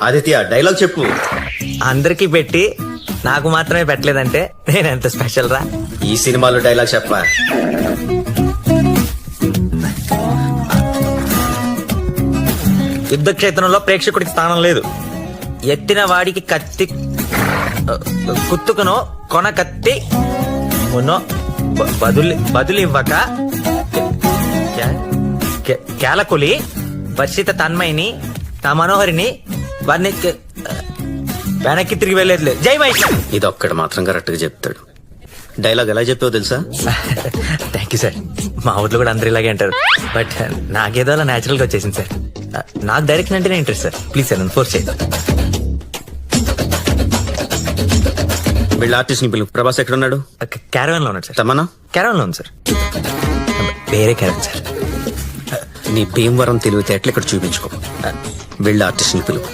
Aditya dialogue చెప్పు. అందరికీ పెట్టి నాకు మాత్రమే పెట్టలేదంటే నేను ఎంత స్పెషల్ రా. ఈ సినిమాలో డైలాగ్ చెప్పా. యుద్ధ క్షేత్రంలో ప్రేక్షకుడికి స్థానం లేదు. ఎత్తిన వాడికి కత్తి కుత్తుకునో కొన కత్తి మునో బదులివ్వక కేలకులి వర్షిత తన్మయిని నా మనోహరిని వారిని వెనక్కి తిరిగి వెళ్ళేది. జై మహేష్. ఇది ఒక్కడు మాత్రం కరెక్ట్ గా చెప్తాడు. డైలాగ్ ఎలా చెప్పావు తెలుసా? Thank you sir. మా ఊర్లో కూడా అందరు ఇలాగే అంటారు. బట్ నాకేదో అలా న్యాచురల్ గా వచ్చేసింది సార్. నాకు డైరెక్షన్ అంటేనే ఇంట్రెస్ట్ సార్. ప్లీజ్ సార్ నన్ను ఫోర్స్ చేయండి. వీళ్ళ ఆర్టిస్ట్ ని పిలువు. ప్రభాస్ ఎక్కడ ఉన్నాడు? క్యారవన్ లో ఉన్నాడు సార్. తమన్నా క్యారవన్ లో ఉంది సార్. వేరే క్యారవన్ సార్. నీ భీమవరం తెలివితే ఎట్లా ఇక్కడ చూపించుకో. వీళ్ళ ఆర్టిస్ట్ ని పిలువు.